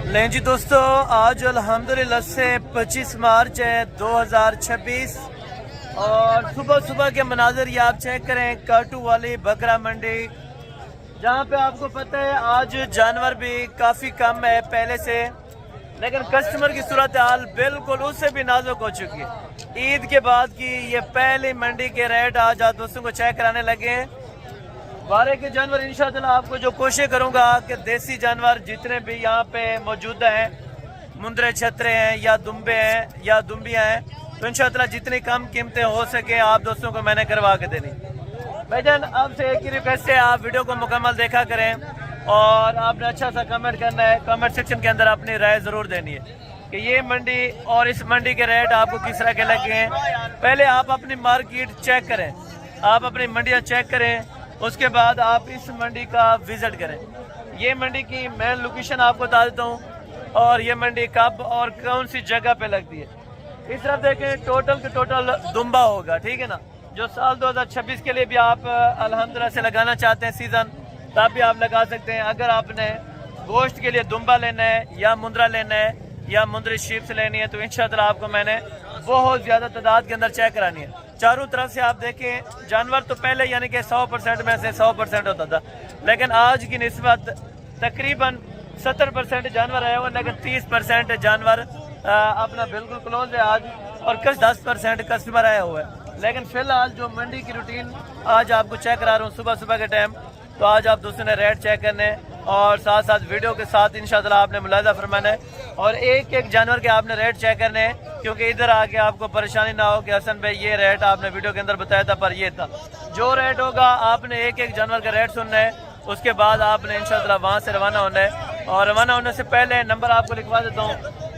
लें जी दोस्तों, आज अल्हम्दुलिल्लाह से 25 मार्च है 2026 और सुबह सुबह के मनाजर ये आप चेक करें। काटू वाली बकरा मंडी, जहाँ पे आपको पता है आज जानवर भी काफ़ी कम है पहले से, लेकिन कस्टमर की सूरत हाल बिल्कुल उससे भी नाजुक हो चुकी है। ईद के बाद की ये पहली मंडी के रेट आज आप दोस्तों को चेक कराने लगे हैं। बारह के जानवर इंशाअल्लाह आपको जो कोशिश करूंगा कि देसी जानवर जितने भी यहाँ पे मौजूद हैं, मुंदरे छतरे हैं या दुम्बे हैं या दुम्बियाँ हैं, तो इंशाअल्लाह जितनी कम कीमतें हो सके आप दोस्तों को मैंने करवा के देनी। भाईजान आपसे एक ही रिक्वेस्ट है, आप वीडियो को मुकम्मल देखा करें और आपने अच्छा सा कमेंट करना है। कमेंट सेक्शन के अंदर अपनी राय ज़रूर देनी है कि ये मंडी और इस मंडी के रेट आपको किस तरह के लगे हैं। पहले आप अपनी मार्केट चेक करें, आप अपनी मंडियाँ चेक करें, उसके बाद आप इस मंडी का विज़िट करें। ये मंडी की मेन लोकेशन आपको बता देता हूँ और ये मंडी कब और कौन सी जगह पे लगती है। इस तरफ देखें, टोटल के टोटल दुम्बा होगा, ठीक है ना, जो साल 2026 के लिए भी आप अल्हम्दुलिल्लाह से लगाना चाहते हैं सीज़न, तब भी आप लगा सकते हैं। अगर आपने गोश्त के लिए दुम्बा लेना है या मुंदरा लेना है या मुंदरी शीप्स लेनी है, तो इंशाअल्लाह आपको मैंने बहुत ज़्यादा तादाद के अंदर चेक करानी है। चारों तरफ से आप देखें, जानवर तो पहले यानी कि 100% में से 100% होता था, लेकिन आज की निस्बत तकरीबन 70% जानवर आए हुए, लेकिन 30% जानवर अपना बिल्कुल क्लोज है आज, और कुछ 10% कस्टमर आया हुआ है। लेकिन फिलहाल जो मंडी की रूटीन आज आपको चेक करा रहा हूँ सुबह सुबह के टाइम, तो आज आप दोस्तों ने रेट चेक करने और साथ साथ वीडियो के साथ इंशाअल्लाह आपने मुलाजा फरमाना है और एक एक जानवर के आपने रेट चेक करने हैं, क्योंकि इधर आके आपको परेशानी ना हो कि हसन भाई ये रेट आपने वीडियो के अंदर बताया था पर ये था। जो रेट होगा आपने एक एक जानवर का रेट सुनना है, उसके बाद आपने इंशाअल्लाह वहाँ से रवाना होना है। और रवाना होने से पहले नंबर आपको लिखवा देता हूँ,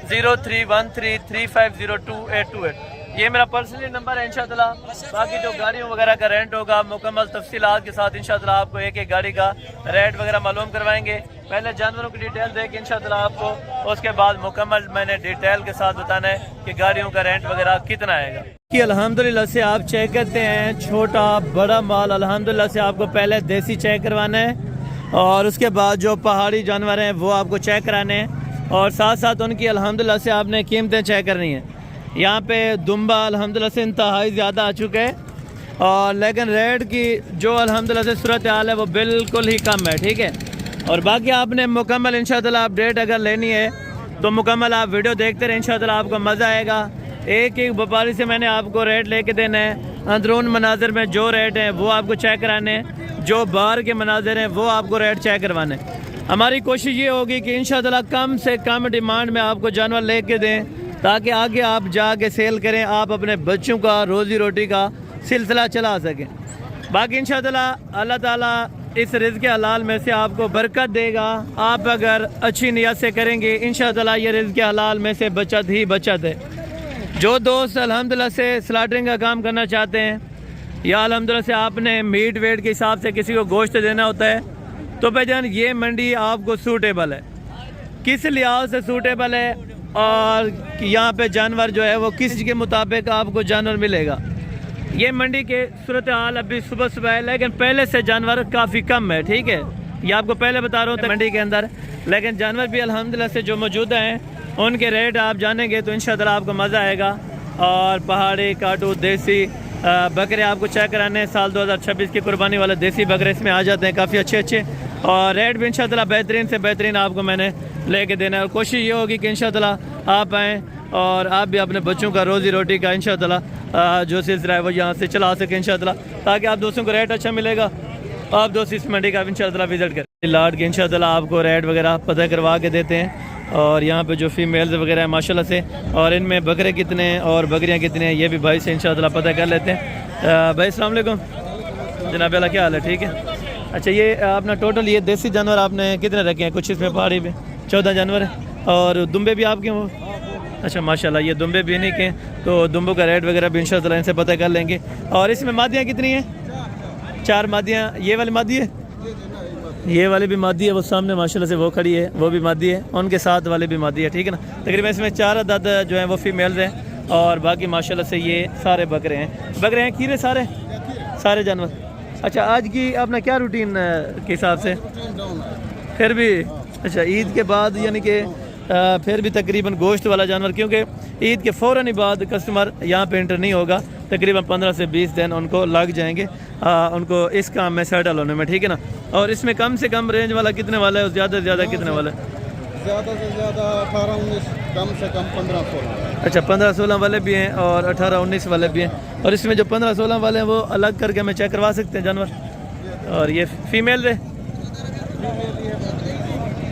031335022828। ये मेरा पर्सनली नंबर है इंशाअल्लाह। बाकी जो गाड़ियों वगैरह का रेंट होगा मुकम्मल तफसीलात के साथ इंशाअल्लाह आपको एक एक गाड़ी का रेट वगैरह मालूम करवाएंगे। पहले जानवरों की डिटेल देके इंशाअल्लाह आपको, उसके बाद मुकम्मल मैंने डिटेल के साथ बताना है कि गाड़ियों का रेंट वगैरह कितना आएगा। कि अल्हम्दुलिल्लाह से आप चेक करते हैं छोटा बड़ा माल, अल्हम्दुलिल्लाह से आपको पहले देसी चेक करवाना है और उसके बाद जो पहाड़ी जानवर हैं वो आपको चेक कराने हैं और साथ साथ उनकी अल्हम्दुलिल्लाह से आपने कीमतें चेक करनी है। यहाँ पे दुम्बा अल्हम्दुलिल्लाह से इंतहाई ज़्यादा आ चुके हैं और लेकिन रेट की जो अल्हम्दुलिल्लाह से सूरत हाल है वो बिल्कुल ही कम है, ठीक है। और बाकी आपने मुकम्मल इंशाअल्लाह अपडेट अगर लेनी है तो मुकम्मल आप वीडियो देखते रहे, इंशाअल्लाह आपको मज़ा आएगा। एक एक व्यापारी से मैंने आपको रेट लेके देना है। अंदरून मनाजिर में जो रेट हैं वो आपको चेक कराने हैं, जो बाहर के मनाजिर हैं वो आपको रेट चेक करवाने हैं। हमारी कोशिश ये होगी कि इंशाअल्लाह कम से कम डिमांड में आपको जानवर लेके दें, ताकि आगे आप जाके सेल करें, आप अपने बच्चों का रोज़ी रोटी का सिलसिला चला सकें। बाकी इंशाअल्लाह अल्लाह ताला इस रिज़्क़ हलाल में से आपको बरकत देगा। आप अगर अच्छी नियत से करेंगे इंशाअल्लाह ये रिज़्क़ हलाल में से बचत ही बचत है। जो दोस्त अल्हम्दुलिल्लाह से स्लाटरिंग का काम करना चाहते हैं या अल्हम्दुलिल्लाह से आपने मीट वेट के हिसाब से किसी को गोश्त देना होता है, तो भाईजान ये मंडी आपको सूटेबल है। किस लिहाज से सूटेबल है और यहाँ पे जानवर जो है वो किस के मुताबिक आपको जानवर मिलेगा। ये मंडी के सूरत हाल अभी सुबह सुबह है, लेकिन पहले से जानवर काफ़ी कम है, ठीक है। ये आपको पहले बता रहा हूँ मंडी के अंदर, लेकिन जानवर भी अल्हम्दुलिल्लाह से जो मौजूद हैं उनके रेट आप जानेंगे तो इंशाअल्लाह आपको मज़ा आएगा। और पहाड़ी काटू देसी बकरे आपको चेक कराने हैं। साल 2026 की कुर्बानी वाले देसी बकरे इसमें आ जाते हैं, काफ़ी अच्छे अच्छे, और रेट भी इंशाअल्लाह बेहतरीन से बेहतरीन आपको मैंने लेके देना है। और कोशिश ये होगी कि इंशाअल्लाह आप आएँ और आप भी अपने बच्चों का रोज़ी रोटी का इंशाअल्लाह जो सिलसिला है वो यहाँ से चला सकें इंशाअल्लाह, ताकि आप दोस्तों को रेट अच्छा मिलेगा। आप दोस्त इस मंडी का इंशाअल्लाह विज़िट करें। लाट के इंशाअल्लाह आपको रेट वगैरह पता करवा के देते हैं। और यहाँ पे जो फीमेल्स वगैरह हैं माशाल्लाह से, और इनमें बकरे कितने हैं और बकरियाँ कितने हैं ये भी भाई से इंशाअल्लाह पता कर लेते हैं। भाई अस्सलाम वालेकुम जनाब, अल्लाह क्या हाल है? ठीक है। अच्छा, ये अपना टोटल ये देसी जानवर आपने कितने रखे हैं? कुछ इसमें पहाड़ी पे 14 जानवर है और दुम्बे भी आपके वो? अच्छा माशाल्लाह, ये दुम्बे भी नहीं के, तो दुम्बों का रेट वगैरह भी इंशाअल्लाह इनसे पता कर लेंगे। और इसमें मादियाँ कितनी हैं? 4 मादियाँ। ये वाली मादी है, ये वाली भी मादी है, वो सामने माशाल्लाह से वो खड़ी है, वो भी मादी है, उनके साथ वाले भी मादी है, ठीक है ना। तकरीबन इसमें 4 अदद जो हैं वो फीमेल्स हैं और बाकी माशाल्लाह से ये सारे बकरे हैं खीरे सारे जानवर। अच्छा, आज की अपना क्या रूटीन के हिसाब से? फिर भी अच्छा, ईद के बाद यानी कि फिर भी तकरीबन गोश्त वाला जानवर, क्योंकि ईद के फ़ौरन ही बाद कस्टमर यहाँ पे एंटर नहीं होगा, तकरीबन 15 से 20 दिन उनको लग जाएंगे उनको इस काम में सेटल होने में, ठीक है ना। और इसमें कम से कम रेंज वाला कितने वाला है और ज़्यादा से ज़्यादा कितने वाला है? ज़्यादा से ज़्यादा 18-19, कम से कम 15-16। अच्छा, 15-16 वाले भी हैं और 18-19 वाले भी हैं। और इसमें जो 15-16 वाले हैं वो अलग करके हमें चेक करवा सकते हैं जानवर। और ये फीमेल है?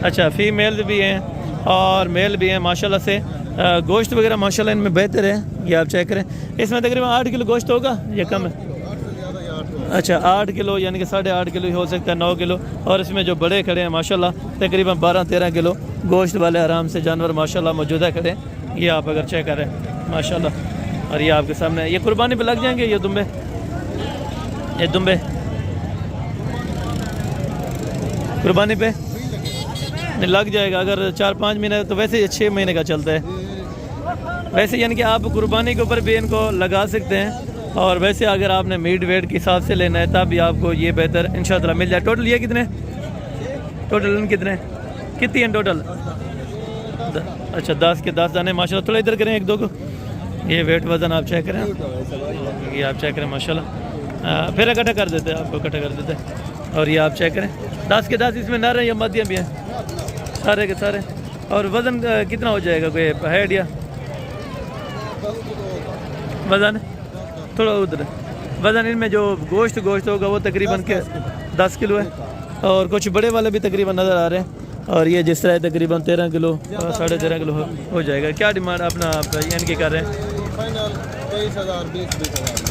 अच्छा, फीमेल भी हैं और मेल भी हैं माशाल्लाह से। गोश्त वगैरह माशाल्लाह इनमें बेहतर है, ये आप चेक करें। इसमें तकरीबन 8 किलो गोश्त होगा या कम है? अच्छा, 8 किलो यानी कि 8.5 किलो ही हो सकता है, 9 किलो। और इसमें जो बड़े खड़े हैं माशाल्लाह तकरीबन 12-13 किलो गोश्त वाले आराम से जानवर माशाल्लाह मौजूद है खड़े। ये आप अगर चेक करें माशाल्लाह। और ये आपके सामने, ये कुर्बानी पे लग जाएंगे ये दुम्बे? ये दुम्बे कुर्बानी पे नहीं लग जाएगा अगर 4-5 महीने, तो वैसे 6 महीने का चलता है वैसे, यानी कि आप कुर्बानी के ऊपर भी इनको लगा सकते हैं। और वैसे अगर आपने मीट वेट के हिसाब से लेना है तब भी आपको ये बेहतर इंशाअल्लाह मिल जाए। टोटल ये कितने, टोटल कितने, कितनी हैं टोटल? अच्छा, 10 के 10 दाने माशाल्लाह। थोड़ा इधर करें 1-2 को, ये वेट वज़न आप चेक करें, ये आप चेक करें माशाल्लाह। फिर इकट्ठा कर देते हैं, आपको इकट्ठा कर देते हैं। और ये आप चेक करें 10 के 10 इसमें नर हैं या मध्यम भी हैं? सारे के सारे। और वज़न कितना हो जाएगा, कोई है आइडिया? वज़न थोड़ा उधर, वज़न इनमें जो गोश्त होगा वो तकरीबन के 10 किलो है। और कुछ बड़े वाले भी तकरीबन नज़र आ रहे हैं। और ये जिस तरह तकरीबन 13 किलो 13.5 किलो हो जाएगा। क्या डिमांड अपना इनकी कर रहे हैं? फाइनल 23,000, 20,000।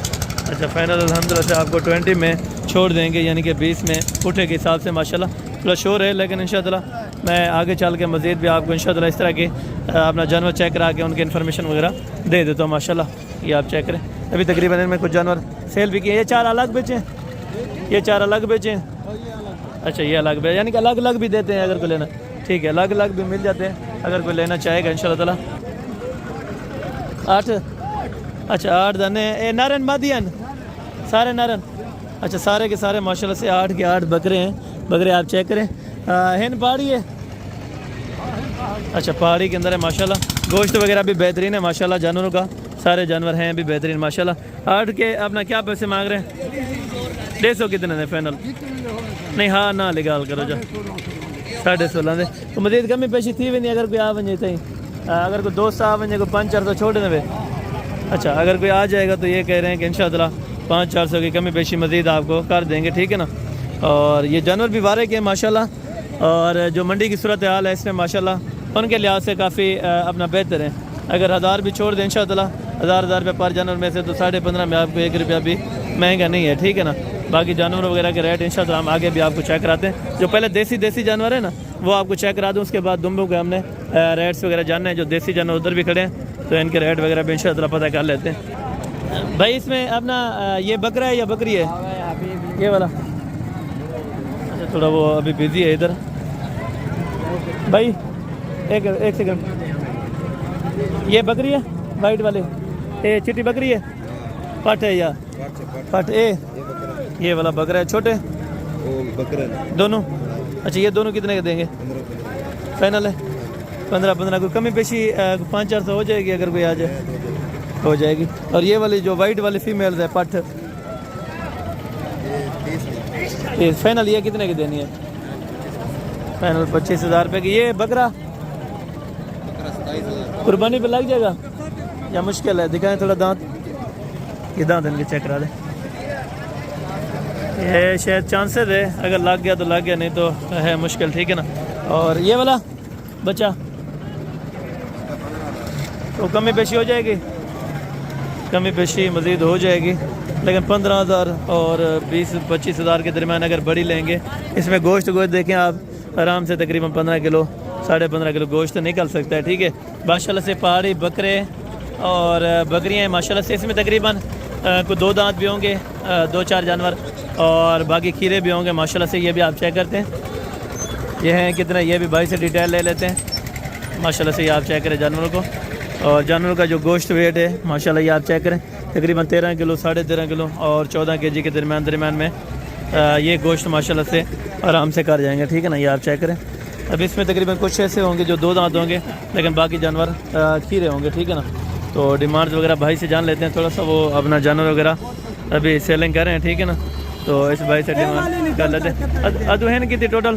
अच्छा, फाइनल अल्हम्दुलिल्लाह से आपको 20 में छोड़ देंगे, यानी कि 20 में फुटे के हिसाब से माशाल्लाह थोड़ा शोर है। लेकिन इंशाअल्लाह मैं आगे चल के मज़ीद भी आपको इंशाअल्लाह इस तरह के अपना जानवर चेक करा के उनकी इन्फॉर्मेशन वगैरह दे देता हूँ माशाल्लाह। ये आप चेक करें। अभी तकरीबन इनमें कुछ जानवर सेल भी किए। ये 4 अलग बेचें, ये 4 अलग बेचें? अच्छा, ये अलग बेच, यानी कि अलग अलग भी देते हैं अगर कोई लेना, ठीक है, अलग अलग भी मिल जाते हैं अगर कोई लेना चाहेगा इंशाअल्लाह ताला। 8, अच्छा 8 दाने। ए नारन मादियन, सारे नारन? अच्छा, सारे के सारे माशाल्लाह से 8 के 8 बकरे हैं। बकरे आप चेक करें। हिंद पहाड़ी है? अच्छा, पहाड़ी के अंदर है माशाल्लाह। गोश्त वगैरह भी बेहतरीन है माशाल्लाह जानवरों का, सारे जानवर हैं भी बेहतरीन माशाल्लाह। 8 के अपना क्या पैसे मांग रहे हैं? 150 कितने हैं फाइनल? नहीं, हाँ ना लिगाल करो जा 16.5 दे। तो मजीद कमी पेशी थी भी नहीं अगर कोई आ वजे थी, अगर कोई दोस्त आ वजे कोई 5-400 छोड़ देवे। अच्छा, अगर कोई आ जाएगा तो ये कह रहे हैं कि इंशाअल्लाह 500-400 की कमी पेशी मजीद आपको कर देंगे, ठीक है ना। और ये जानवर भी वारे के माशाल्लाह। और जो मंडी की सूरत हाल है इसमें माशाल्लाह उनके लिहाज से काफ़ी अपना बेहतर है। अगर 1000 भी छोड़ दें इंशाअल्लाह 1000 रुपये पर जानवर में से, तो 15.5 में आपको 1 रुपया भी महंगा नहीं है, ठीक है ना। बाकी जानवरों वगैरह के रेट इंशाअल्लाह हम आगे भी आपको चेक कराते हैं। जो पहले देसी जानवर है ना वो आपको चेक करा दूँ, उसके बाद दुम्बों के हमने रेट्स वगैरह जानने हैं। जो देसी जानवर उधर भी खड़े हैं तो इनके रेट वगैरह भी इंशाअल्लाह पता कर लेते हैं। भाई इसमें अपना ये बकरा है या बकरी है? ये वाला? अच्छा, थोड़ा वो अभी बिजी है इधर। भाई एक सेकंड, ये बकरी है वाइट वाले? ये चिट्टी बकरी है? पट है या पट? ये वाला बकरा है, छोटे बकरे दोनों? अच्छा, ये दोनों कितने के देंगे? फाइनल है 15-15 को कमी पेशी 500-400 हो जाएगी अगर कोई आ जाए, हो जाएगी। और ये वाली जो वाइट वाली फीमेल है पट, ये फाइनल ये कितने की देनी है? फाइनल 25,000 रुपये की। ये बकरा कुर्बानी पे लग जाएगा या मुश्किल है? दिखाएं थोड़ा दांत, ये दांत इनके चेक करा दें। ये शायद चांसेस है, अगर लग गया तो लग गया, नहीं तो है मुश्किल, ठीक है ना। और ये वाला बच्चा तो कमी पेशी हो जाएगी, कमी पेशी मज़ीद हो जाएगी, लेकिन 15,000 और 20-25,000 के दरमियान अगर बड़ी लेंगे। इसमें गोश्त देखें आप आराम से तकरीबन 15 किलो 15.5 किलो गोश्त निकल सकता है, ठीक है। माशाल्लाह से पहाड़ी बकरे और बकरियाँ हैं माशाल्लाह से। इसमें तकरीबन कुछ 2 दांत भी होंगे, 2-4 जानवर, और बाकी खीरे भी होंगे माशाल्लाह से। ये भी आप चेक करते हैं, ये हैं कितना, ये भी भाई से डिटेल ले लेते हैं माशाल्लाह से। ये आप चेक करें जानवरों को, और जानवरों का जो गोश्त वेट है माशाल्लाह ये आप चेक करें, तकरीबन 13 किलो 13.5 किलो और 14 kg के दरमियान में ये गोश्त माशाल्लाह से आराम से कर जाएंगे, ठीक है ना। ये आप चेक करें। अब इसमें तकरीबन कुछ ऐसे होंगे जो 2 दांत होंगे, लेकिन बाकी जानवर खीरे होंगे, ठीक है ना। तो डिमांड वगैरह भाई से जान लेते हैं थोड़ा सा, वो अपना जानवर वगैरह अभी सेलिंग कर रहे हैं, ठीक है ना। तो इस भाई से डिमांड कर लेते हैं। अदुहन कितनी टोटल?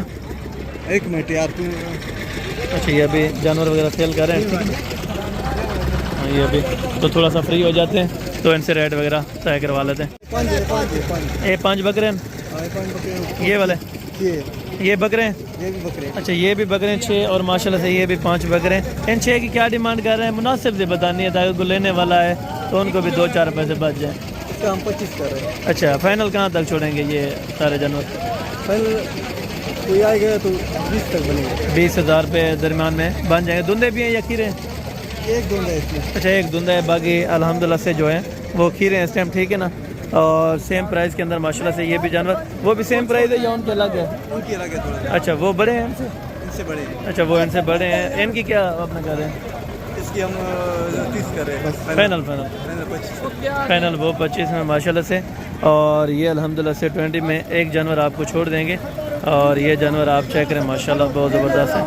1 मिनट यार तू। अच्छा, ये अभी जानवर वगैरह सेल कर रहे हैं, हाँ ये अभी तो थोड़ा सा फ्री हो जाते हैं तो इनसे रेट वगैरह तय करवा लेते हैं। 5 बकरे हैं ये वाले, ये बकरे हैं, ये भी बकरे। अच्छा ये भी बकरे हैं 6, और माशाल्लाह से ये भी 5 बकरे हैं। इन 6 की क्या डिमांड कर रहे हैं? मुनासिब से बतानी है ताकि कोई लेने वाला है तो उनको भी 2-4 पैसे बच जाए। इसका हम 25 कर रहे हैं। अच्छा, फाइनल कहाँ तक छोड़ेंगे ये सारे जानवर? पहले कोई आएगा तो 20 तक बनेगा। 20,000 रुपये दरमियान में बन जाएंगे। धुंधे भी हैं या खीरे हैं? एक धुंध है इसमें। अच्छा, एक धुंधा है, बाकी अल्हम्दुलिल्लाह से जो है वो खीरे हैं इस टाइम, ठीक है ना। और सेम प्राइस के अंदर माशाल्लाह से ये भी जानवर, वो भी सेम प्राइस है या उनके अलग है? उनकी अलग है थोड़ा। अच्छा, वो बड़े हैं इनसे? इनसे बड़े हैं। अच्छा, वो इनसे बड़े हैं। इनकी क्या अपना कर रहे हैं? इसकी हम 30 कर रहे हैं बस। फाइनल 25। फाइनल वो 25 में माशाल्लाह से। और ये अल्हम्दुलिल्लाह से 20 में एक जानवर आपको छोड़ देंगे। और ये जानवर आप चेक करें माशाल्लाह बहुत ज़बरदस्त है।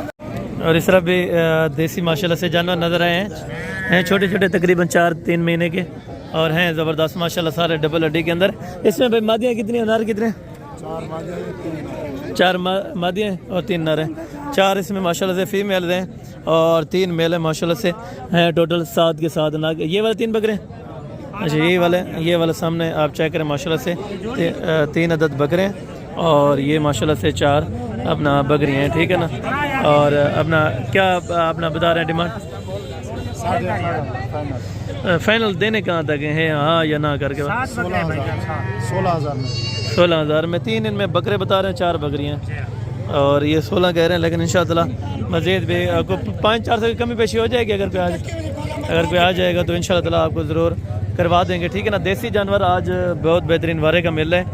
और इस तरफ भी देसी माशाल्लाह से जानवर नज़र आए हैं छोटे छोटे, तकरीबन 4-3 महीने के, और हैं ज़बरदस्त माशाल्लाह सारे डबल हड्डी के अंदर। इसमें भाई मादियाँ कितनी, अनार कितने? 4 मादियाँ और 3 नर हैं। 4 इसमें माशाल्लाह से फीमेल हैं और 3 मेल हैं माशाल्लाह से, हैं टोटल 7 के 7 नाग। ये वाले 3 बकरे? अच्छा, ये वाले सामने आप चेक करें माशाल्लाह से 3 अदद बकरे हैं, और ये माशाल्लाह से 4 अपना बकरी हैं, ठीक है ना। और अपना क्या अपना बता रहे हैं डिमांड? फाइनल देने कहाँ तक है, हाँ या ना करके? 16,000 में 3 इनमें बकरे बता रहे हैं, 4 बकरियाँ, और ये 16 कह रहे हैं। लेकिन इंशाअल्लाह मज़ीद भी आपको 5-4 सौ की कमी पेशी हो जाएगी अगर कोई आ जाएगा तो इंशाअल्लाह आपको ज़रूर करवा देंगे, ठीक है ना। देसी जानवर आज बहुत बेहतरीन वारे का मिल रहा है।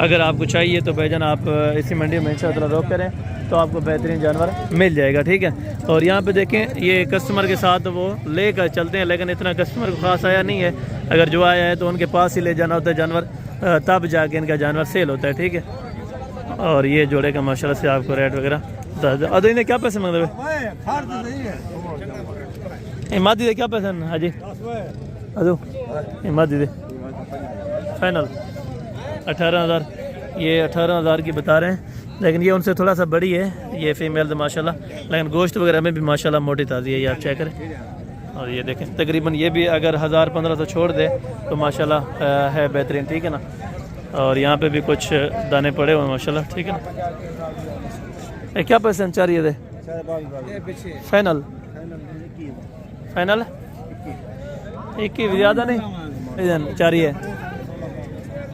अगर आपको चाहिए तो भाईजान आप इसी मंडी में इंशाअल्लाह रोक करें तो आपको बेहतरीन जानवर मिल जाएगा, ठीक है। और यहाँ पे देखें ये कस्टमर के साथ वो लेकर चलते हैं, लेकिन इतना कस्टमर को खास आया नहीं है। अगर जो आया है तो उनके पास ही ले जाना होता है जानवर, तब जाके इनका जानवर सेल होता है, ठीक है। और ये जोड़े का माशाल्लाह से आपको रेट वगैरह अदो इन्हें क्या पैसे मांग रहे? मादी दे क्या पैसे हैं हाजी? अदो मादी दे फाइनल 18,000, ये 18,000 की बता रहे हैं। लेकिन ये उनसे थोड़ा सा बड़ी है ये फीमेल तो माशाल्लाह, लेकिन गोश्त वगैरह में भी माशाल्लाह मोटी ताज़ी है, ये आप चेक करें। और ये देखें तकरीबन ये भी अगर 1000-1500 छोड़ दे तो माशाल्लाह है बेहतरीन, ठीक है ना। और यहाँ पे भी कुछ दाने पड़े हुए माशाल्लाह, ठीक है ना। क्या पैसे चाहिए दे? फाइनल 21 ज़्यादा नहीं चाहिए,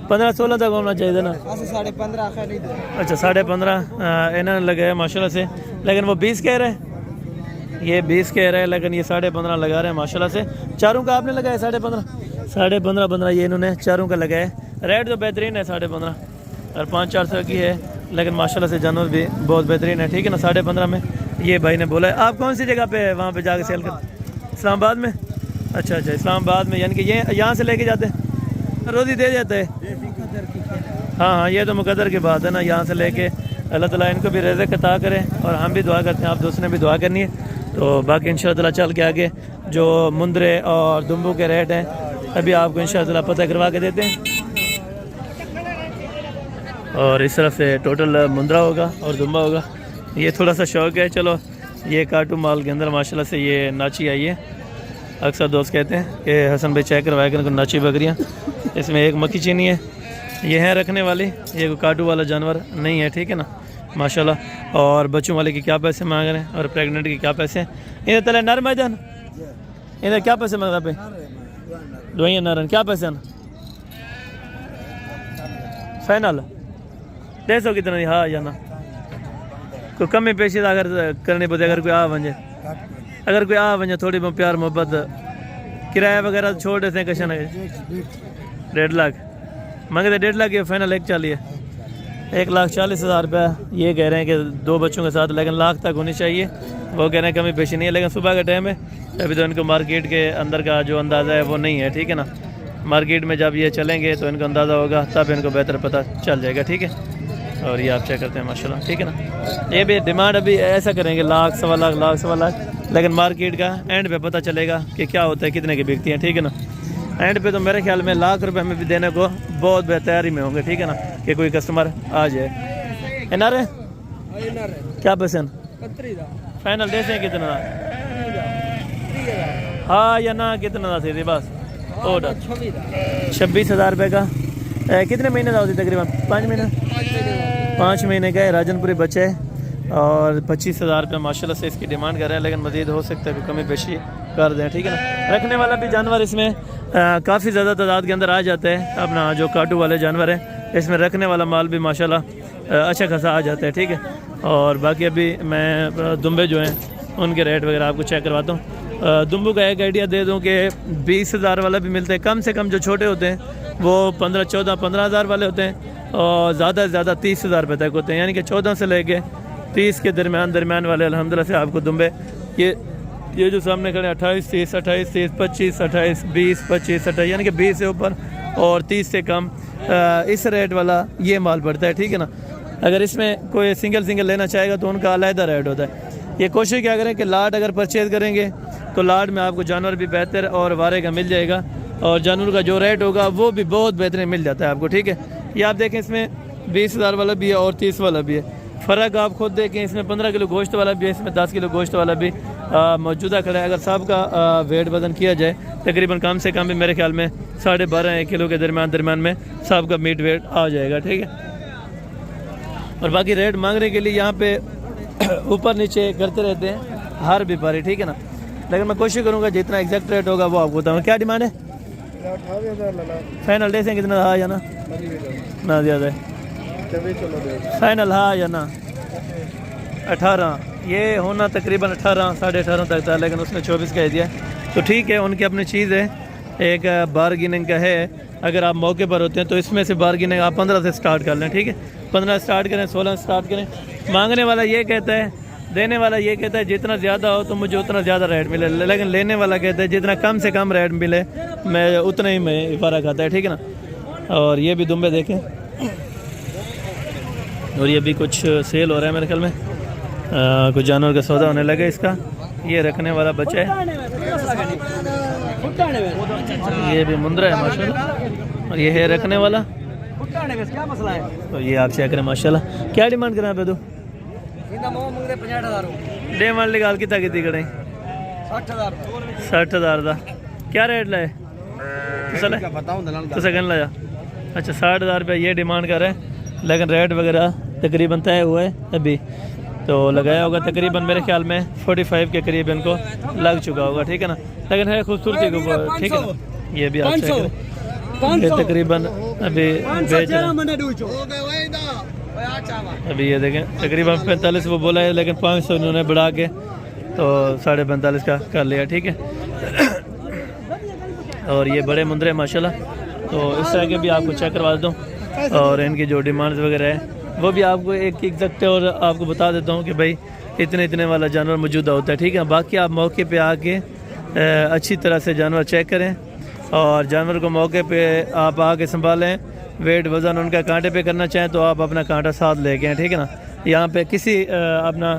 15-16 तक होना चाहिए ना। 15.5 अच्छा 15.5 इन्होंने लगाया माशाल्लाह से, लेकिन वो 20 कह रहे हैं, ये 20 कह रहे हैं, लेकिन ये 15.5 लगा रहे हैं माशाल्लाह से। चारों का आपने लगाया 15.5 ये इन्होंने चारों का लगाया। रेट तो बेहतरीन है 15.5 और 500-400 की है, लेकिन माशाल्लाह से जानवर भी बहुत बेहतरीन है, ठीक है ना। 15.5 में ये भाई ने बोला है। आप कौन सी जगह पे वहाँ पे जाके सेल कर? इस्लामाबाद में? अच्छा इस्लामाबाद में, यानी कि ये यहाँ से लेके जाते हैं, रोज़ ही दे जाते हैं? हाँ, ये तो मुकद्दर की बात है ना। यहाँ से लेके अल्लाह ताला इनको भी रिज़्क़ अता करे और हम भी दुआ करते हैं, आप दोस्तों ने भी दुआ करनी है। तो बाकी इंशाअल्लाह चल के आगे जो मुंदरे और दुम्बू के रेट हैं अभी आपको इंशाअल्लाह पता करवा के देते हैं। और इस तरफ से टोटल मुंदरा होगा और दुम्बा होगा। ये थोड़ा सा शौक है, चलो ये काटू माल के अंदर माशाल्लाह से ये नाची आई है। अक्सर दोस्त कहते हैं कि हसन भाई चेक करवाया करें नाची बकरियाँ। इसमें एक मक्खी चीनी है, ये है रखने वाली, ये कोई काटू वाला जानवर नहीं है, ठीक है ना माशाल्लाह। और बच्चों वाले के क्या पैसे मांग रहे हैं और प्रेग्नेंट के क्या पैसे हैं? इन्हें तले नर मैदान, इन्हें क्या पैसे मांग रहे पे? दवाइयाँ नरन क्या पैसे हैं? फाइनल 150 कितना? हाँ या ना कोई कमी पेशी अगर करनी पड़े, अगर कोई आ वजे थोड़ी बहुत प्यार मोहब्बत किराया वगैरह छोड़ देते हैं कशन 1.5 लाख मांगे, 1.5 लाख ये फाइनल 140 है। 1,40,000 रुपया ये कह रहे हैं कि 2 बच्चों के साथ, लेकिन लाख तक होनी चाहिए। वो कह रहे हैं कमी पेशी नहीं है, लेकिन सुबह का टाइम है अभी तो इनको मार्केट के अंदर का जो अंदाज़ा है वो नहीं है, ठीक है ना। मार्केट में जब ये चलेंगे तो इनको अंदाज़ा होगा, तब इनको बेहतर पता चल जाएगा, ठीक है। और ये आप चेक करते हैं माशाल्लाह, ठीक है ना। ये भी डिमांड अभी ऐसा करेंगे लाख सवा लाख, लेकिन मार्केट का एंड पे पता चलेगा कि क्या होता है, कितने की बिकती हैं, ठीक है ना। एंड पे तो मेरे ख्याल में लाख रुपए में भी देने को बहुत बेहतरी में होंगे, ठीक है ना, कि कोई कस्टमर आ जाए। इनारे क्या पसंद फाइनल दे हैं कितना हाँ या ना, कितना सीधी बस ऑर्डर 26,000 रुपये का। कितने महीने का होती तकरीबन 5 महीने का है। राजनपुरी बच्चे है और 25,000 रुपये माशाल्लाह से इसकी डिमांड कर रहे हैं, लेकिन मज़ीद हो सकता है कि कमी पेशी कर दें, ठीक है ना। रखने वाला भी जानवर इसमें काफ़ी ज़्यादा तादाद के अंदर आ जाते हैं। अपना जो काटू वाले जानवर हैं इसमें रखने वाला माल भी माशाल्लाह अच्छा खासा आ जाता है, ठीक है। और बाकी अभी मैं दुम्बे जो हैं उनके रेट वगैरह आपको चेक करवाता हूँ। दुम्बू का एक आइडिया दे दूँ कि 20,000 वाला भी मिलता है, कम से कम जो छोटे होते हैं वो 15,000 वाले होते हैं और ज़्यादा से ज़्यादा 30,000 रुपये तक होते हैं, यानी कि 14 से लेके 30 के दरमियान वाले अल्हम्दुलिल्लाह से आपको दुम्बे ये जो सामने खड़े 28, 30, 25, 28, 20, 25, 28 यानी कि 20 से ऊपर और 30 से कम इस रेट वाला ये माल पड़ता है, ठीक है ना। अगर इसमें कोई सिंगल लेना चाहेगा तो उनका अलहदा रेट होता है। ये कोशिश क्या करें कि लाट अगर परचेज़ करेंगे तो लाट में आपको जानवर भी बेहतर और वारे का मिल जाएगा और जानवर का जो रेट होगा वो भी बहुत बेहतरीन मिल जाता है आपको, ठीक है। ये आप देखें इसमें 20,000 वाला भी है और 30 वाला भी है। फ़र्क आप खुद देखें, इसमें 15 किलो गोश्त वाला भी है, इसमें 10 किलो गोश्त वाला भी मौजूदा खड़ा है। अगर साहब का वेट वज़न किया जाए तकरीबन कम से कम भी मेरे ख्याल में 12.5-1 किलो के दरमियान में साहब का मीट वेट आ जाएगा, ठीक है। और बाकी रेट मांगने के लिए यहाँ पे ऊपर नीचे करते रहते हैं हर व्यापारी, ठीक है ना। लेकिन मैं कोशिश करूँगा जितना एग्जैक्ट रेट होगा वो आपको बताऊँगा। क्या डिमांड है फाइनल डे से कितना हाँ या ना ज़्यादा है फाइनल हाँ या ना 18 ये होना तकरीबन 18 साढ़े 18 तक था, लेकिन उसने 24 कह दिया तो ठीक है। उनकी अपनी चीज़ है, एक बारगेनिंग का है। अगर आप मौके पर होते हैं तो इसमें से बारगेनिंग आप 15 से स्टार्ट कर लें, ठीक है। 15 स्टार्ट करें, 16 स्टार्ट करें। मांगने वाला ये कहता है, देने वाला ये कहता है जितना ज़्यादा हो तो मुझे उतना ज़्यादा रेट मिले, लेकिन लेने वाला कहता है जितना कम से कम रेट मिले मैं उतना ही में फ़र्क आता है, ठीक है ना। और ये भी दुम्बे देखें और ये भी कुछ सेल हो रहा है मेरे ख्याल में, कुछ जानवर का सौदा होने लगा इसका। ये रखने वाला बच्चा है, ये भी मुंद्रा है माशाल्लाह, और ये है रखने वाला। तो ये आप चेक करें माशाल्लाह। क्या डिमांड करें आप? 50,000 डे मान निकाल कितना कितनी करें 60,000 का क्या रेट लाए तो सकन लाया। अच्छा 60,000 रुपये ये डिमांड कर रहे हैं, लेकिन रेट वगैरह तकरीबन तय हुआ है अभी, तो लगाया होगा तकरीबन मेरे ख्याल में 45 के करीब इनको लग चुका होगा, ठीक है ना। लेकिन है खूबसूरती के ऊपर, ठीक है ना। ये भी आप चेक करें, ये तकरीबन अभी बेच रहे हैं। अभी ये देखें तकरीबन 45 वो बोला है, लेकिन 500 इन्होंने बढ़ा के तो 45.5 का कर लिया, ठीक है। और ये बड़े मुंदरे माशाल्लाह, तो इस तरह के भी आपको चेक करवा देता हूँ और इनकी जो डिमांड्स वगैरह है वो भी आपको एक एग्जैक्ट और आपको बता देता हूँ कि भाई इतने वाला जानवर मौजूदा होता है, ठीक है। बाकी आप मौके पे आके अच्छी तरह से जानवर चेक करें और जानवर को मौके पे आप आके संभालें। वेट वज़न उनका कांटे पे करना चाहें तो आप अपना कांटा साथ लेके आएँ, ठीक है ना। यहाँ पे किसी अपना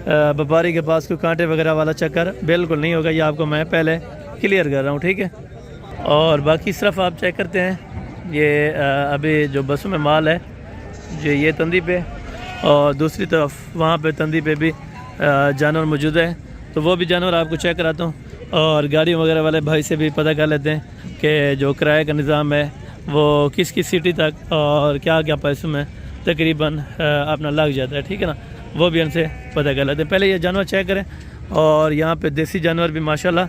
व्यापारी के पास कोई कांटे वगैरह वाला चक्कर बिल्कुल नहीं होगा, ये आपको मैं पहले क्लियर कर रहा हूँ, ठीक है। और बाकी सिर्फ आप चेक करते हैं ये अभी जो बसों में माल है जो ये तंदी पे और दूसरी तरफ वहाँ पे तंदी पे भी जानवर मौजूद है, तो वो भी जानवर आपको चेक कराता हूँ। और गाड़ी वगैरह वाले भाई से भी पता कर लेते हैं कि जो किराए का निज़ाम है वो किस सिटी तक और क्या पैसों में तकरीबन अपना लग जाता है, ठीक है ना। वो भी उनसे पता कर लेते हैं। पहले ये जानवर चेक करें। और यहाँ पे देसी जानवर भी माशाल्लाह।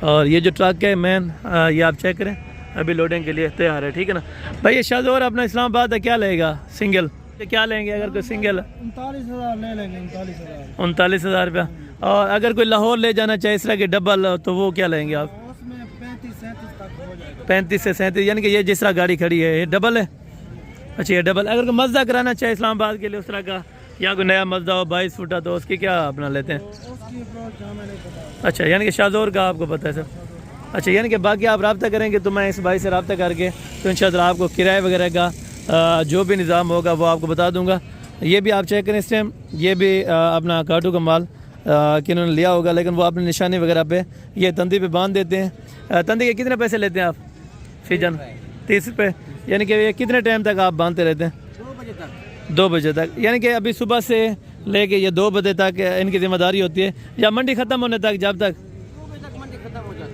और ये जो ट्रक है मैन ये आप चेक करें, अभी लोडिंग के लिए तैयार है, ठीक है ना। भाई ये शाहजोर अपना इस्लामाबाद है, क्या लेगा सिंगल? क्या लेंगे अगर कोई सिंगल? 39,000 ले लेंगे। 39,000 रुपया। और अगर कोई लाहौर ले जाना चाहे इस तरह के डबल तो वो क्या लेंगे आप? 35 से 37, यानी कि ये जिस तरह गाड़ी खड़ी है ये डबल है। अच्छा ये डबल। अगर कोई मज़दा कराना चाहे इस्लामाबाद के लिए उस तरह का, या कोई नया मज़दा हो 22 फुटा, तो उसकी क्या अपना लेते हैं? अच्छा यानी कि शाहजोर का आपको पता है सर। अच्छा यानी कि बाकी आप रब्ता करेंगे तो मैं इस भाई से रब्ता करके तो इंशाअल्लाह आपको किराए वगैरह का जो भी निज़ाम होगा वो आपको बता दूंगा। ये भी आप चेक करें इस टाइम, ये भी अपना काटू का माल कि उन्होंने लिया होगा, लेकिन वो अपनी निशानी वगैरह पे ये तंदी पे बांध देते हैं। तंदी के कितने पैसे लेते हैं आप फीजन? 30 रुपये। यानी कि ये कितने टाइम तक आप बांधते रहते हैं? 2 बजे तक। यानी कि अभी सुबह से लेके ये 2 बजे तक इनकी जिम्मेदारी होती है, या मंडी ख़त्म होने तक? जब तक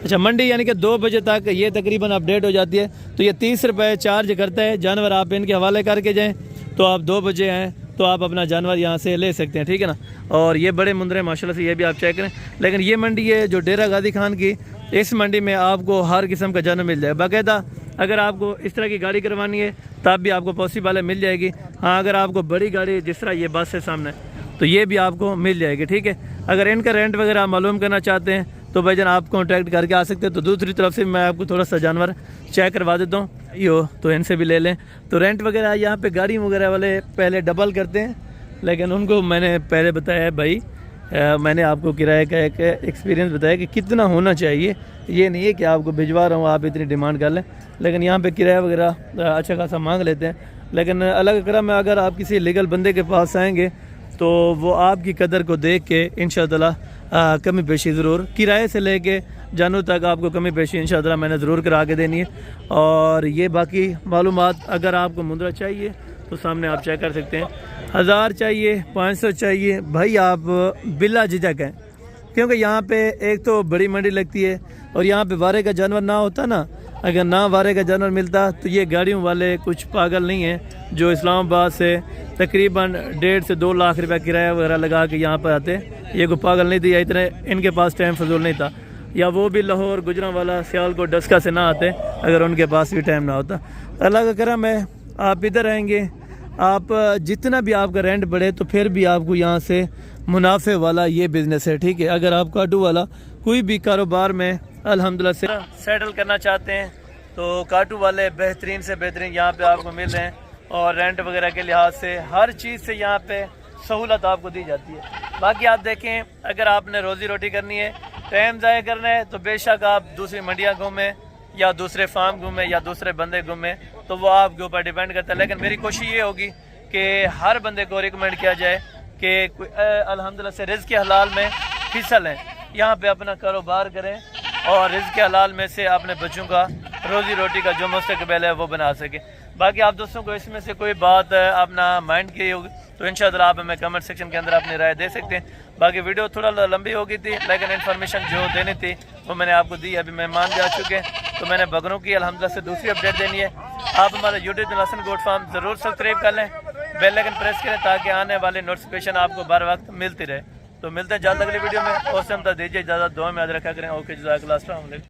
अच्छा मंडी यानी कि 2 बजे तक ये तकरीबन अपडेट हो जाती है। तो ये 30 रुपये चार्ज करता है। जानवर आप इनके हवाले करके जाएँ तो आप 2 बजे आएँ तो आप अपना जानवर यहाँ से ले सकते हैं, ठीक है ना। और ये बड़े मुंदरे माशाल्लाह से, ये भी आप चेक करें। लेकिन ये मंडी है जो डेरा गाजी खान की, इस मंडी में आपको हर किस्म का जानवर मिल जाए बाकायदा। अगर आपको इस तरह की गाड़ी करवानी है तब भी आपको पॉसिबल है, मिल जाएगी। हाँ, अगर आपको बड़ी गाड़ी जिस तरह ये बस है सामने, तो ये भी आपको मिल जाएगी, ठीक है। अगर इनका रेंट वगैरह आप मालूम करना चाहते हैं तो भाईजान आप कॉन्टैक्ट करके आ सकते हैं। तो दूसरी तरफ से मैं आपको थोड़ा सा जानवर चेक करवा देता हूँ, यो तो इनसे भी ले लें। तो रेंट वगैरह यहाँ पे गाड़ी वगैरह वाले पहले डबल करते हैं, लेकिन उनको मैंने पहले बताया है भाई, मैंने आपको किराए का एक एक्सपीरियंस बताया कि कितना होना चाहिए। ये नहीं है कि आपको भिजवा रहा हूँ आप इतनी डिमांड कर लें, लेकिन यहाँ पे किराया वगैरह अच्छा खासा मांग लेते हैं। लेकिन अलग करम में अगर आप किसी लीगल बंदे के पास आएँगे तो वो आपकी कदर को देख के इंशाअल्लाह कमी पेशी ज़रूर, किराए से लेके जानों तक आपको कमी पेशी इंशाअल्लाह मैंने ज़रूर करा के देनी है। और ये बाकी मालूमात अगर आपको मुंदरा चाहिए तो सामने आप चेक कर सकते हैं। 1000 चाहिए, 500 चाहिए, भाई आप बिला झिझक हैं, क्योंकि यहाँ पे एक तो बड़ी मंडी लगती है और यहाँ पे वारे का जानवर ना होता ना, अगर ना वारे का जानवर मिलता तो ये गाड़ियों वाले कुछ पागल नहीं हैं जो इस्लामाबाद से तकरीबन 1.5 से 2 लाख रुपया किराया वगैरह लगा के यहाँ पर आते। ये कोई पागल नहीं थी, या इतने इनके पास टाइम फजूल नहीं था, या वो भी लाहौर, गुजरांवाला, सियालकोट, डस्का से ना आते अगर उनके पास भी टाइम ना होता। अल्लाह का करम है, आप इधर आएंगे, आप जितना भी आपका रेंट बढ़े तो फिर भी आपको यहाँ से मुनाफे वाला ये बिज़नेस है, ठीक है। अगर आप काटू वाला कोई भी कारोबार में अल्हम्दुलिल्लाह से सेटल करना चाहते हैं तो काटू वाले बेहतरीन से बेहतरीन यहाँ पे आपको मिल रहे हैं। और रेंट वगैरह के लिहाज से हर चीज़ से यहाँ पे सहूलत आपको दी जाती है। बाकी आप देखें, अगर आपने रोज़ी रोटी करनी है, टाइम ज़ाया करना है, तो बेशक आप दूसरी मंडियाँ घूमें या दूसरे फार्म घूमें या दूसरे बंदे घूमें, तो वो आपके ऊपर डिपेंड करता है। लेकिन मेरी कोशिश ये होगी कि हर बंदे को रिकमेंड किया जाए कि अल्हम्दुलिल्लाह से रिज़्क़ हलाल में हिस्सा लें, यहाँ पे अपना कारोबार करें और रिज़्क़ हलाल में से अपने बच्चों का रोज़ी रोटी का जो मुस्तकबिल है वो बना सके। बाकी आप दोस्तों को इसमें से कोई बात अपना माइंड की होगी तो इंशाअल्लाह आप हमें कमेंट सेक्शन के अंदर अपनी राय दे सकते हैं। बाकी वीडियो थोड़ा लंबी हो गई थी, लेकिन इन्फॉर्मेशन जो देनी थी वो मैंने आपको दी। अभी मेहमान भी आ चुके हैं तो मैंने बकरों की अल्हम्दुलिल्लाह से दूसरी अपडेट देनी है। आप हमारा YouTube channel Hasan goat farm ज़रूर सब्सक्राइब कर लें, बेल आइकन प्रेस करें ताकि आने वाली नोटिफिकेशन आपको बर वक्त मिलती रहे। तो मिलते हैं जल्द अगली वीडियो में, और से हम दीजिए इजाज़त, दुआ में याद रखा करें। ओके, जज़ाकल्लाह, अस्सलाम वालेकुम।